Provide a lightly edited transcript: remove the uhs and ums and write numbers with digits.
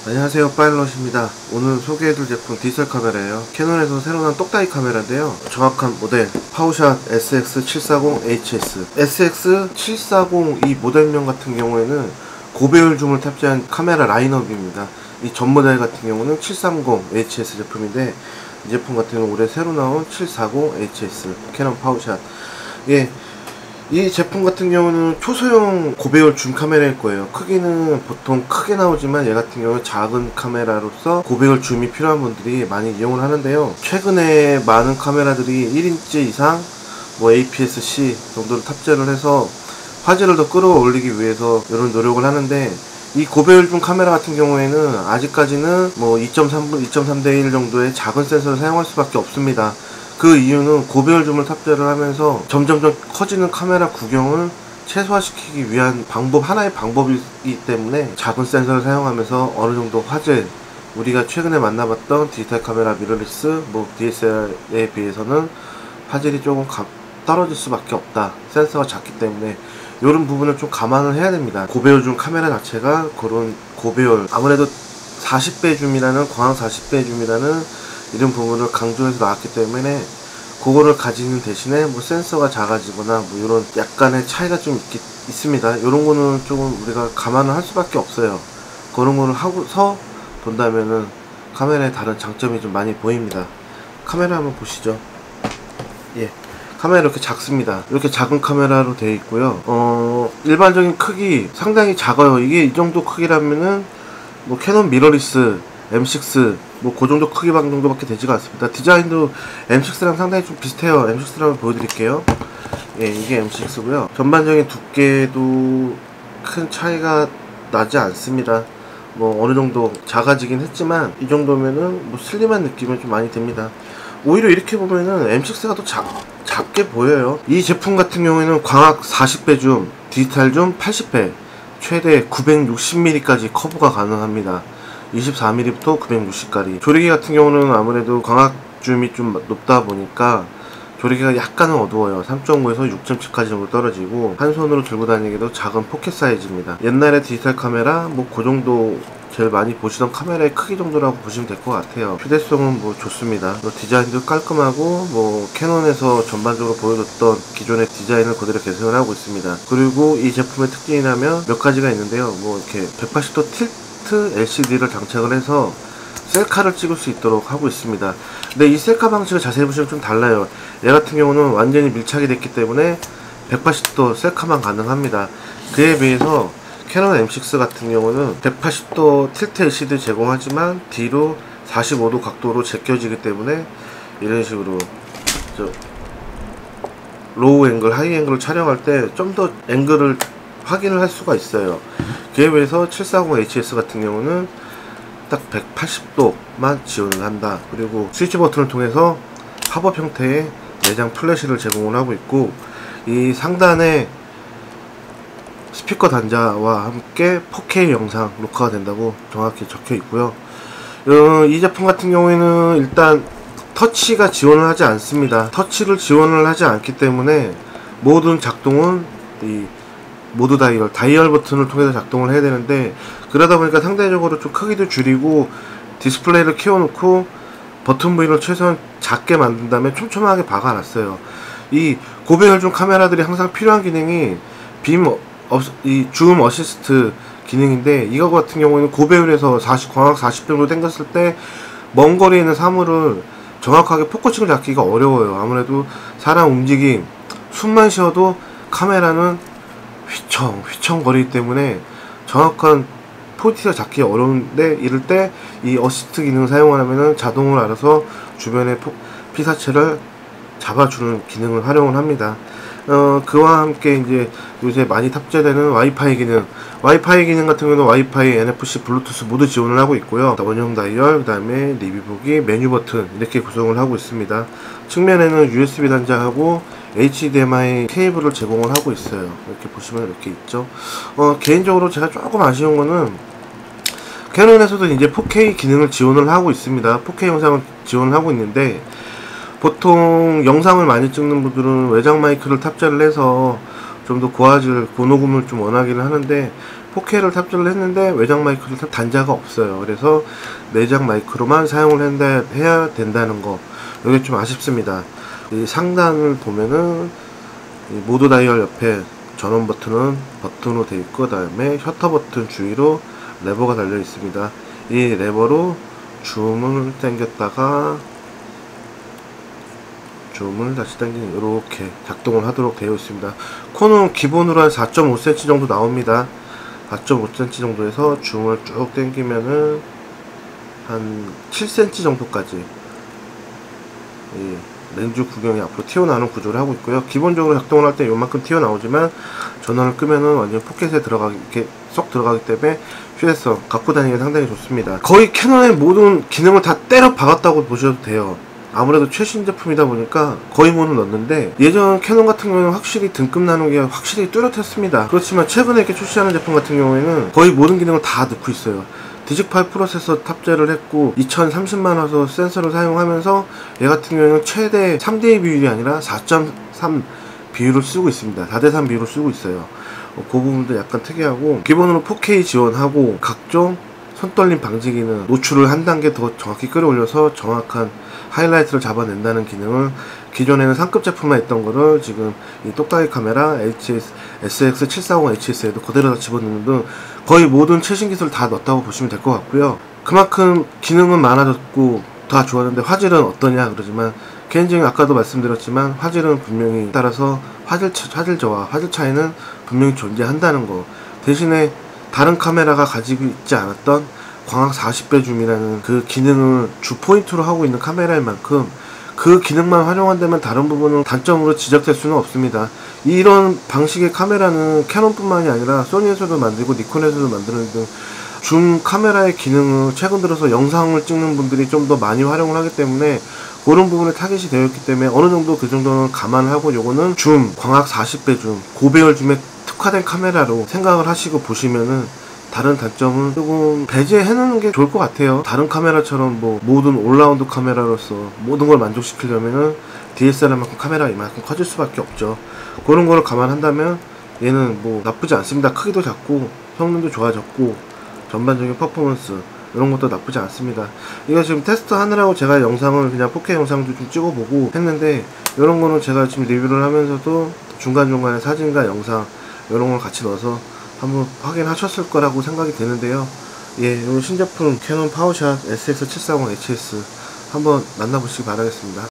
안녕하세요, 파일럿입니다. 오늘 소개해줄 제품 디지털 카메라예요. 캐논에서 새로 나온 똑딱이 카메라인데요, 정확한 모델 파워샷 SX740HS. SX740 이 모델명 같은 경우에는 고배율 줌을 탑재한 카메라 라인업입니다. 이 전 모델 같은 경우는 730HS 제품인데, 이 제품 같은 경우는 올해 새로 나온 740HS 캐논 파워샷. 예, 이 제품 같은 경우는 초소형 고배율 줌 카메라일 거예요. 크기는 보통 크게 나오지만 얘 같은 경우는 작은 카메라로서 고배율 줌이 필요한 분들이 많이 이용을 하는데요, 최근에 많은 카메라들이 1인치 이상 뭐 APS-C 정도를 탑재를 해서 화질을 더 끌어올리기 위해서 이런 노력을 하는데, 이 고배율 줌 카메라 같은 경우에는 아직까지는 뭐 2.3대 1 정도의 작은 센서를 사용할 수밖에 없습니다. 그 이유는 고배율 줌을 탑재를 하면서 점점점 커지는 카메라 구경을 최소화시키기 위한 하나의 방법이기 때문에 작은 센서를 사용하면서 어느 정도 화질, 우리가 최근에 만나봤던 디지털 카메라 미러리스, 뭐 DSLR에 비해서는 화질이 조금 떨어질 수밖에 없다. 센서가 작기 때문에 이런 부분을 좀 감안을 해야 됩니다. 고배율 줌 카메라 자체가 그런 고배율, 아무래도 40배 줌이라는, 광학 40배 줌이라는 이런 부분을 강조해서 나왔기 때문에 그거를 가지는 대신에 뭐 센서가 작아지거나 뭐 이런 약간의 차이가 좀 있습니다. 이런 거는 조금 우리가 감안을 할 수밖에 없어요. 그런 거를 하고서 본다면은 카메라의 다른 장점이 좀 많이 보입니다. 카메라 한번 보시죠. 예, 카메라 이렇게 작습니다. 이렇게 작은 카메라로 되어 있고요. 일반적인 크기 상당히 작아요. 이게 이 정도 크기라면은 뭐 캐논 미러리스 M6 뭐 그 정도 크기 정도밖에 되지가 않습니다. 디자인도 M6랑 상당히 좀 비슷해요. M6를 한번 보여드릴게요. 예, 이게 M6고요. 전반적인 두께도 큰 차이가 나지 않습니다. 뭐 어느 정도 작아지긴 했지만 이 정도면은 뭐 슬림한 느낌은 좀 많이 듭니다. 오히려 이렇게 보면은 M6가 더 작게 보여요. 이 제품 같은 경우에는 광학 40배 줌, 디지털 줌 80배, 최대 960mm까지 커버가 가능합니다. 24mm부터 960까지. 조리개 같은 경우는 아무래도 광학 줌이 좀 높다 보니까 조리개가 약간은 어두워요. 3.5에서 6.7까지 정도 떨어지고 한 손으로 들고 다니기도 작은 포켓 사이즈입니다. 옛날에 디지털 카메라 뭐 그 정도 제일 많이 보시던 카메라의 크기 정도라고 보시면 될 것 같아요. 휴대성은 뭐 좋습니다. 뭐 디자인도 깔끔하고 뭐 캐논에서 전반적으로 보여줬던 기존의 디자인을 그대로 계승을 하고 있습니다. 그리고 이 제품의 특징이라면 몇 가지가 있는데요, 뭐 이렇게 180도 틸트 LCD를 장착을 해서 셀카를 찍을 수 있도록 하고 있습니다. 근데 이 셀카 방식을 자세히 보시면 좀 달라요. 얘 같은 경우는 완전히 밀착이 됐기 때문에 180도 셀카만 가능합니다. 그에 비해서 캐논 M6 같은 경우는 180도 틸트 LCD 제공하지만 뒤로 45도 각도로 제껴지기 때문에 이런 식으로 로우 앵글, 하이 앵글을 촬영할 때 좀 더 앵글을 확인을 할 수가 있어요. 그에 비해서 740HS 같은 경우는 딱 180도만 지원을 한다. 그리고 스위치 버튼을 통해서 팝업 형태의 내장 플래시를 제공을 하고 있고, 이 상단에 스피커 단자와 함께 4K 영상 녹화가 된다고 정확히 적혀 있고요. 이 제품 같은 경우에는 일단 터치가 지원을 하지 않습니다. 터치를 지원을 하지 않기 때문에 모든 작동은 이 모드 다이얼 버튼을 통해서 작동을 해야 되는데, 그러다 보니까 상대적으로 좀 크기도 줄이고 디스플레이를 키워놓고 버튼 부위를 최소한 작게 만든 다음에 촘촘하게 박아놨어요. 이 고배율 줌 카메라들이 항상 필요한 기능이 이 줌 어시스트 기능인데, 이거 같은 경우에는 고배율에서 광학 40 정도 당겼을 때 먼 거리에 있는 사물을 정확하게 포커싱을 잡기가 어려워요. 아무래도 사람 움직임, 숨만 쉬어도 카메라는 휘청 거리기 때문에 정확한 포지티가 잡기 어려운데, 이럴 때 이 어시스트 기능을 사용하면 자동으로 알아서 주변의 피사체를 잡아주는 기능을 활용을 합니다. 그와 함께 이제 요새 많이 탑재되는 와이파이 기능 같은 경우는 와이파이, NFC, 블루투스 모두 지원을 하고 있고요. 원형 다이얼, 그 다음에 리뷰 보기, 메뉴 버튼 이렇게 구성을 하고 있습니다. 측면에는 USB 단자하고 HDMI 케이블을 제공을 하고 있어요. 이렇게 보시면 이렇게 있죠. 개인적으로 제가 조금 아쉬운 거는 캐논에서도 이제 4K 기능을 지원을 하고 있습니다. 4K 영상을 지원을 하고 있는데, 보통 영상을 많이 찍는 분들은 외장 마이크를 탑재를 해서 좀 더 고화질, 고녹음을 좀 원하기는 하는데 4K를 탑재를 했는데 외장 마이크를 단자가 없어요. 그래서 내장 마이크로만 사용을 해야 된다는 거, 이게 좀 아쉽습니다. 이 상단을 보면은 이 모드 다이얼 옆에 전원 버튼은 버튼으로 되어 있고, 다음에 셔터 버튼 주위로 레버가 달려 있습니다. 이 레버로 줌을 당겼다가 줌을 다시 당기면 이렇게 작동을 하도록 되어 있습니다. 코는 기본으로 한 4.5cm 정도 나옵니다. 4.5cm 정도에서 줌을 쭉 당기면은 한 7cm 정도까지 이 렌즈 구경이 앞으로 튀어나오는 구조를 하고 있고요. 기본적으로 작동을 할 때 요만큼 튀어나오지만 전원을 끄면은 완전 포켓에 이렇게 쏙 들어가기 때문에 휴대성 갖고 다니기 상당히 좋습니다. 거의 캐논의 모든 기능을 다 때려 박았다고 보셔도 돼요. 아무래도 최신 제품이다 보니까 거의 모는 넣었는데, 예전 캐논 같은 경우에는 확실히 등급 나누기가 확실히 뚜렷했습니다. 그렇지만 최근에 이렇게 출시하는 제품 같은 경우에는 거의 모든 기능을 다 넣고 있어요. 디직8 프로세서 탑재를 했고 2030만 화소 센서를 사용하면서 얘 같은 경우에는 최대 3대2 비율이 아니라 4.3 비율을 쓰고 있습니다. 4대3 비율을 쓰고 있어요. 그 부분도 약간 특이하고, 기본으로 4K 지원하고 각종 손떨림 방지 기능, 노출을 한 단계 더 정확히 끌어올려서 정확한 하이라이트를 잡아낸다는 기능을 기존에는 상급 제품만 있던 거를 지금 이 똑딱이 카메라 SX740HS에도 그대로 다 집어넣는 등 거의 모든 최신 기술을 다 넣었다고 보시면 될 것 같고요. 그만큼 기능은 많아졌고 다 좋았는데 화질은 어떠냐 그러지만, 개인적인 아까도 말씀드렸지만 화질은 분명히 따라서 화질 저하, 화질 차이는 분명히 존재한다는 거. 대신에 다른 카메라가 가지고 있지 않았던 광학 40배 줌이라는 그 기능을 주 포인트로 하고 있는 카메라인 만큼 그 기능만 활용한다면 다른 부분은 단점으로 지적될 수는 없습니다. 이런 방식의 카메라는 캐논뿐만이 아니라 소니에서도 만들고 니콘에서도 만드는 등 줌 카메라의 기능을 최근 들어서 영상을 찍는 분들이 좀 더 많이 활용을 하기 때문에 그런 부분에 타겟이 되어 있기 때문에 어느 정도 그 정도는 감안하고, 요거는 줌, 광학 40배 줌, 고배열 줌에 특화된 카메라로 생각을 하시고 보시면은 다른 단점은 조금 배제해 놓는 게 좋을 것 같아요. 다른 카메라처럼 뭐 모든 올라운드 카메라로서 모든 걸 만족시키려면은 DSLR만큼 카메라가 이만큼 커질 수밖에 없죠. 그런 거를 감안한다면 얘는 뭐 나쁘지 않습니다. 크기도 작고 성능도 좋아졌고 전반적인 퍼포먼스 이런 것도 나쁘지 않습니다. 이거 지금 테스트 하느라고 제가 영상을 그냥 4K 영상도 좀 찍어보고 했는데, 이런 거는 제가 지금 리뷰를 하면서도 중간중간에 사진과 영상 이런 걸 같이 넣어서 한번 확인하셨을 거라고 생각이 되는데요. 예, 이 신제품 캐논 파워샷 SX740HS 한번 만나보시기 바라겠습니다.